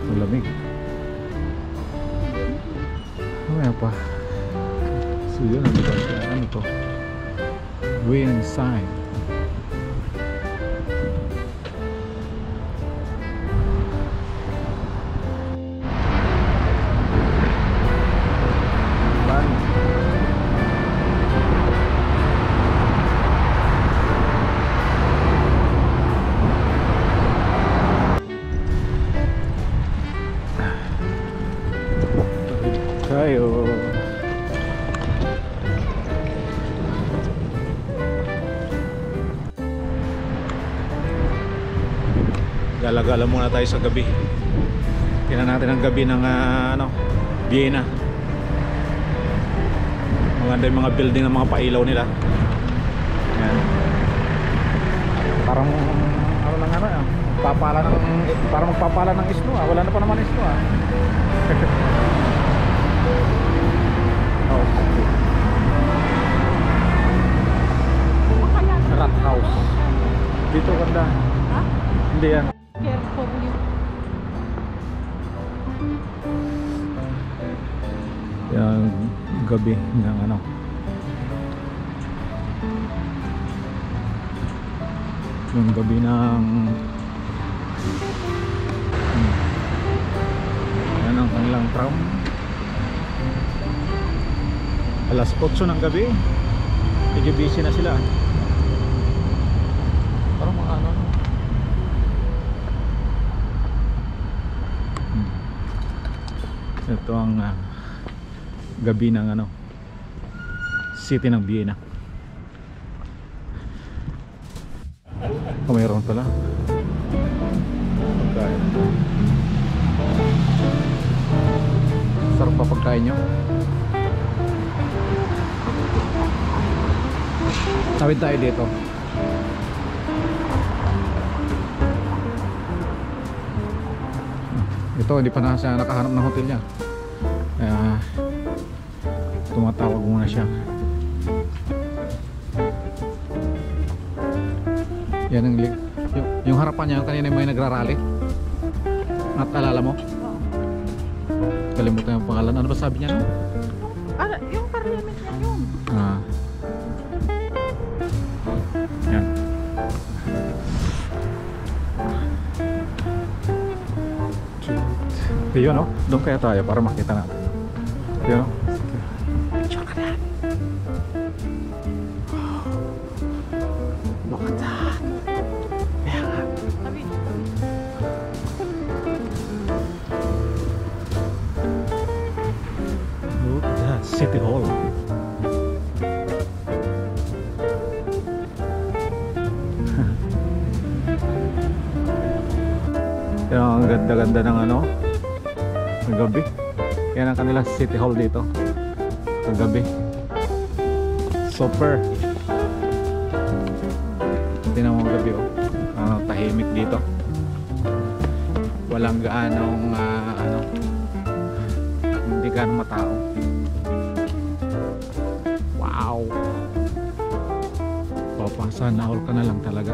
Malamig. Mamaya pa. So yun, ano ba siya? Ano to? Wind sign. Tayo. Gala-gala muna tayo sa gabi. Tingnan natin ang gabi ng ano, Vienna. Maganda yung mga building ng mga pailaw nila. Ayan. Parang ano lang ano, papala ng, parang magpapala ng isno ah. Wala na pa naman isno ah. Rat house. Dito ganda. Ha? Hindi yan. Careful you. Yung gabi ng ano. Yung gabi ng yan ang kanilang tram. Alas 8 ng gabi. Medyo busy na sila. Parang mga ano. Ito ang gabi ng ano, city ng Vienna. Mayroon pala pagkain. Sarap pa pagkain nyo. Tawid tayo dito. Ito hindi pa na siya nakahanap ng hotel niya. Kaya tumatawag muna siya. Yan ang yung harapan niya kanina may nagrarally. At alala mo? Kalimutan yung pangalan. Ano ba sabi niya no? Ah, yung parliament niya yun. Ah. Yan. Yun no? Doon kaya tayo para makita natin. Yun no? Picture ka na. Look at that. Sabi, Look at that. City Hall. Yan ang ganda-ganda ng ano ng gabi. Yan ang kanilang City Hall dito ng gabi. Super. Tingnan mo ang gabi oh. Tahimik dito. Walang gaanong ano, hindi gaanong matao. Wow. Sana all ka na lang talaga.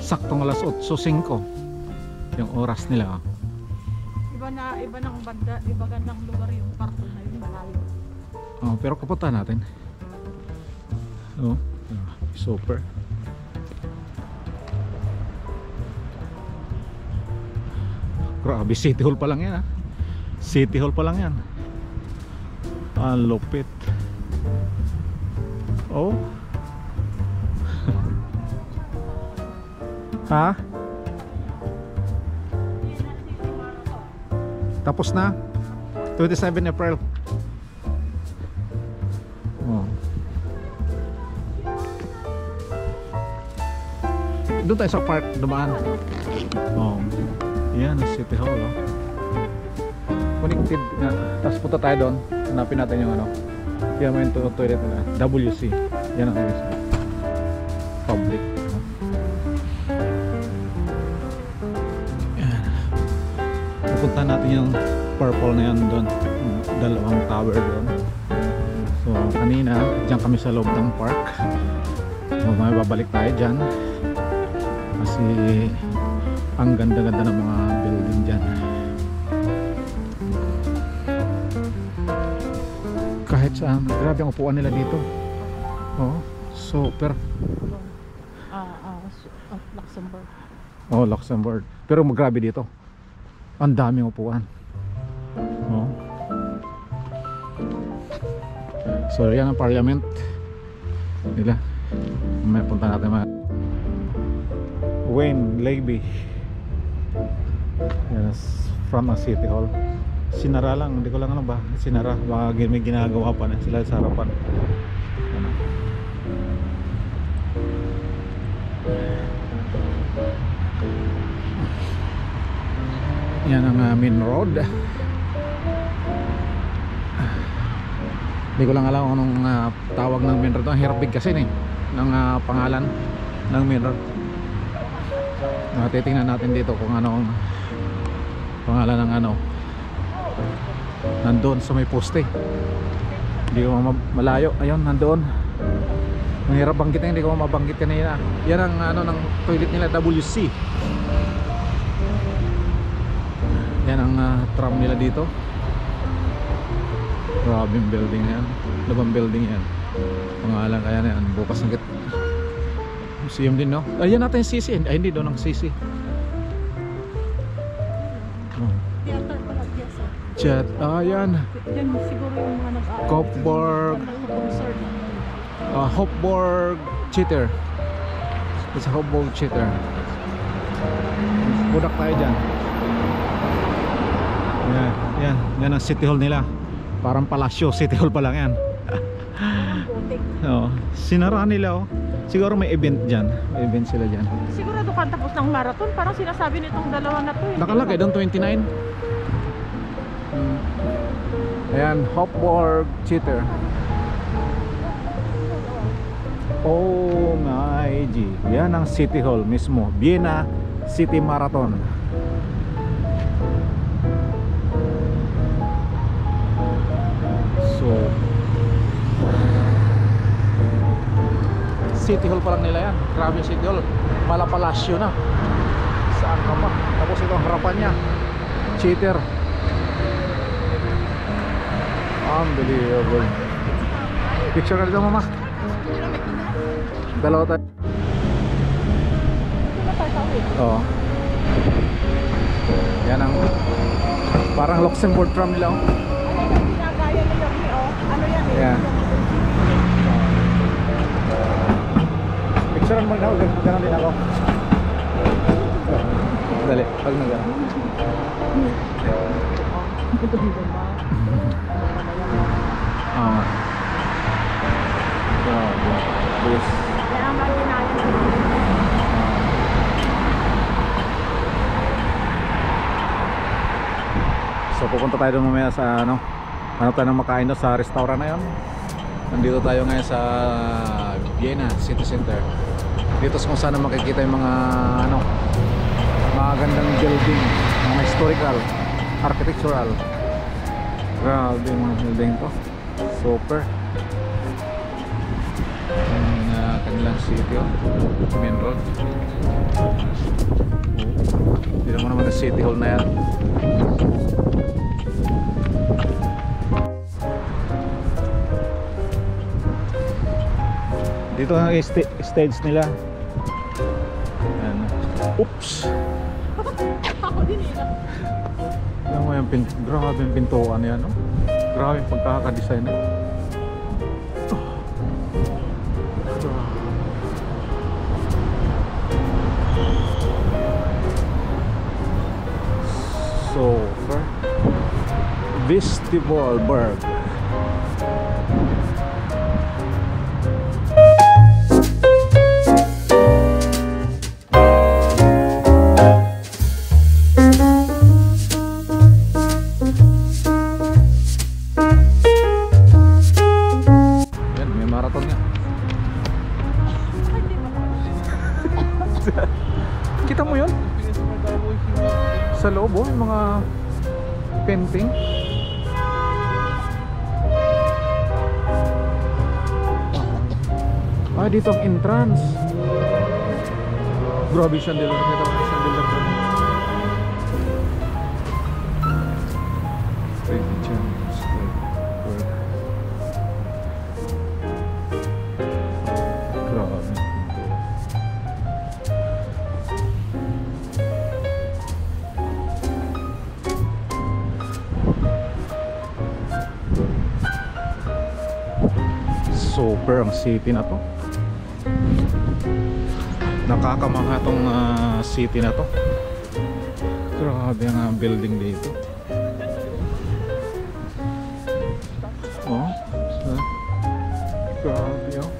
Saktong alas 8:05 yung oras nila. iba ng banda, iba gandang lugar yung parto na yun, malayo. Oh, pero kapunta natin. Oh, super. Grabe, City Hall pa lang yan ah. City Hall pa lang yan. Ang lupit. Oh. Ha? Tapos na? 27 April. Oh. Doon tayo sa park dumaan. Oh. Yan ang City Hall oh. Connected na. Tapos punta tayo doon. Hanapin natin yung ano. Yan mo yung toilet na WC. Yan ang WC. Public. Yan. Pupunta natin yung purple na yan doon. Dalawang tower doon. So kanina dyan kami sa loob ng park. So may babalik tayo dyan. Kasi ang ganda-ganda ng mga building dyan. Saan? Grabe ang upuan nila dito. Oh, super. Luxembourg. Oh, Luxembourg. Pero grabe dito. Ang daming upuan. Oh. So yan ang parliament nila. May punta natin mga Wayne Levy. Yan, from ang City Hall. Sinara lang, hindi ko lang alam ba. Sinara, baka may ginagawa pa na sila sa harapan. Ano. Yan ang main road. Hindi ko lang alam kung anong tawag ng main road. Ang hirap big kasi ng pangalan ng main road. Titingnan natin dito kung anong pangalan ng ano nandoon sa may poste. Hindi ko malayo. Ayun, nandoon. Mahirap banggitin, hindi ko mabanggit kanina. Yan ang ano ng toilet nila, WC. Yan ang tram nila dito. Grabing building yan. Labang building yan. Pangalan kaya na yan. Bukas ng museum din, no? Ayan natin yung CC. Ay, hindi doon ang CC. Oh. Theater pala, theater. Chat. Ayan. Yan siguro yung mga nag-aaral. Kopborg. Hopborg Cheater. It's a Hopborg Cheater. Budak tayo dyan. Yan, yan. Yan ang City Hall nila. Parang palasyo. City Hall pa lang yan. Oh, sinara nila, oh. Siguro may event dyan. May event sila dyan. Sigurado ka tapos ng marathon. Parang sinasabi nitong dalawa na to. Nakalagay doon 29. Ayan, Hopborg Cheater. Oh my G. Yan ang City Hall mismo. Vienna City Marathon. So City Hall pa lang nila yan. Grabe City Hall. Malapalasyo na. Saan ka pa? Tapos ito ang harapan niya. Cheater. Unbelievable. Picture ka dito, mama. Dalawa tayo. Oo. Yan ang parang Luxembourg tram nila, oh. Ginagaya nila yung ano yan eh. Yan. Picturean mo na ako. Ganun din ako. Dali, pag nagano. Ah. Bus. Kaya ang mga ginaya nila. So pupunta tayo doon mamaya sa ano tayo ng makain doon sa restaurant na yun. Nandito tayo ngayon sa Vienna City Center. Dito kung saan makikita yung mga ano mga gandang building, mga historical, architectural. Grabe yung mga building to. Super. Yung kanilang city, oh. Main road. Tignan mo naman ang City Hall na yan. Dito ang stage nila. Ayan. Oops! Ako din nila. Alam mo yung grabe yung pintuan yan, no? Grabe yung pagkakadesign na. Super Vestivalberg. Yan, may marathon nga. Kita mo yun? Sa loob, oh, yung mga painting. Ah, dito ang entrance. Grabe yung chandelier. Kita mo yung chandelier doon. Super ang city na to. Nakakamangha tong city na to. Grabe ang building dito. Oh, grabe oh.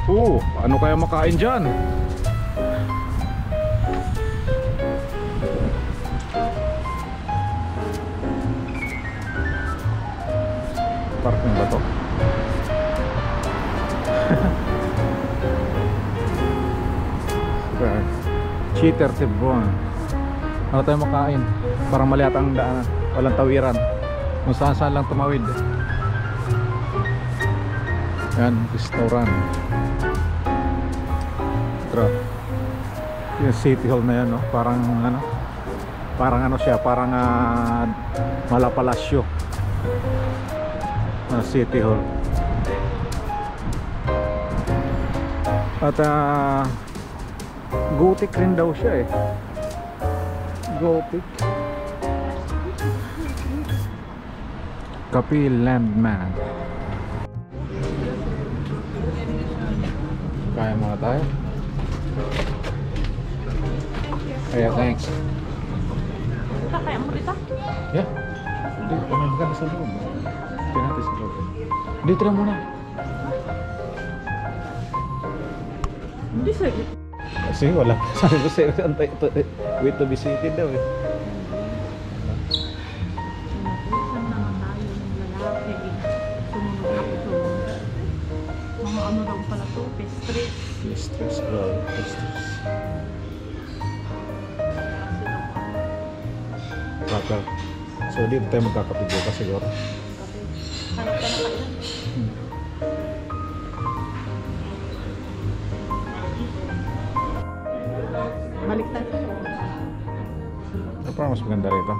Oh, ano kaya makain dyan? Parking ba to? Cheater Tibon. Ano tayo makain? Parang mali ata ang daanan. Walang tawiran. Kung saan saan lang tumawid. Yan, restaurant. Grabe. Yung City Hall na yan, no? Parang ano? Parang ano siya? Parang Malapalasyo. City Hall. At Gothic rin daw siya eh. Gothic. Kapil Landman. Kaya muna tayo. Kaya thanks. Kaya mo rito? Yeah. Hindi, kumain ka na sa loob. Kaya natin sa loob. Dito na muna. Hindi sige. Kasi wala. Sabi ko sa'yo, wait to be seated daw eh. Sinapusan naman tayo ng lalaki. Sumunod ako doon. Mga ano daw pala to, pastries. Pastries, bro. Pastries. Proper. So dito tayo magkakapigyo ka siguro. Hanap ka na kayo. Baliktad. So, parang mas maganda rito.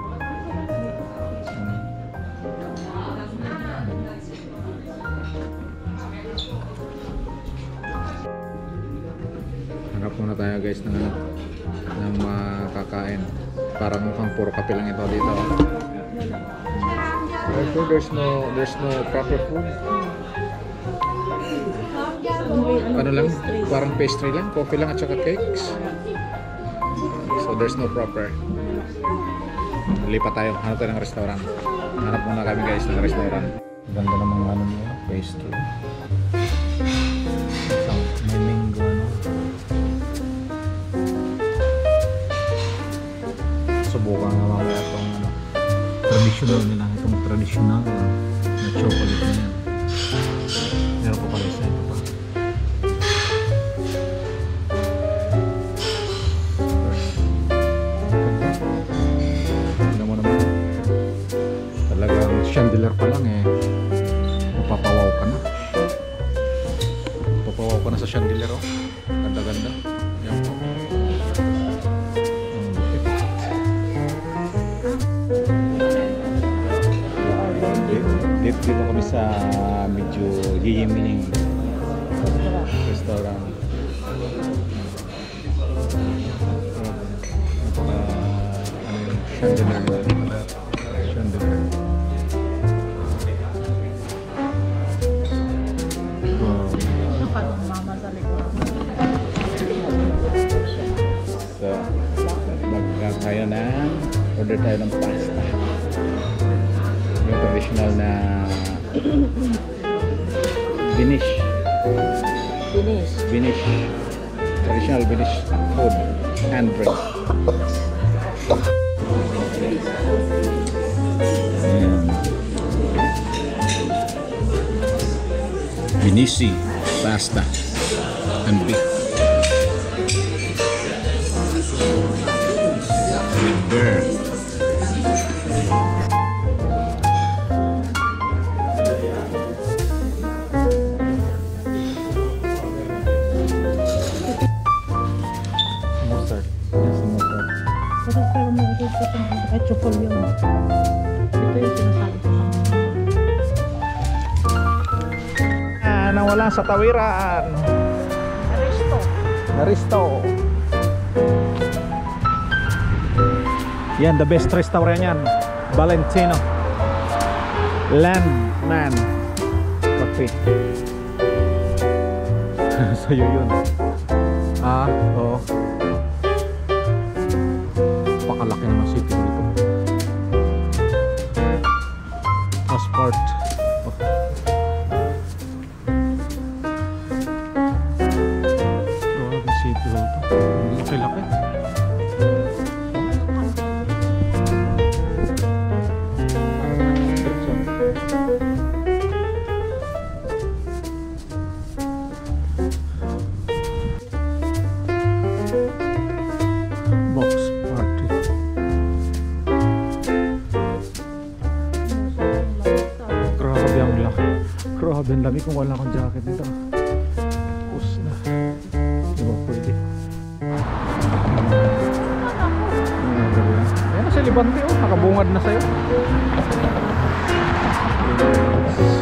Hanap muna tayo guys ng ano, ng makakain. Parang mukhang puro kape lang ito dito. So there's no proper food. Ano lang, parang pastry lang, coffee lang at saka cakes. So there's no proper. Lipat tayo, hanap tayo ng restaurant. Hanap muna kami guys ng restaurant. Ganda ng mga ano niya, pastry. Isang may mango ano. Subukan nga mamaya itong ano, traditional nila, itong traditional na chocolate na yan. Meron pa pala isa ito pa. Talagang chandelier pa lang eh, mapapawaw ka na. Mapapawaw ka na sa chandelier oh. Ganda-ganda. Yan po. Dito kami sa medyo hihimining restaurant. Ano yung chandelier? Chandelier. So, tayo ng order tayo ng pasta. Yung traditional na Finnish. Traditional Finnish food and drink. Vinisi pasta and beef with beer. Mustard. Yes, mustard. Pero mo ito sa ay chocolate yun. Ito yung sinasabi ko. Nawala sa tawiran. Aristo. Yan, the best restaurant yan. Valentino Landman Cafe. Sa'yo yun. Oo. Pakalaki naman city dito. Passport. Grabe city hall to. Laki-laki. Box party. Grabe ang laki. Grabe ang lamig kung wala akong jacket nito. Pus na. Di ba pwede? Ayan na si Libante, oh. Nakabungad na sa'yo. Yes.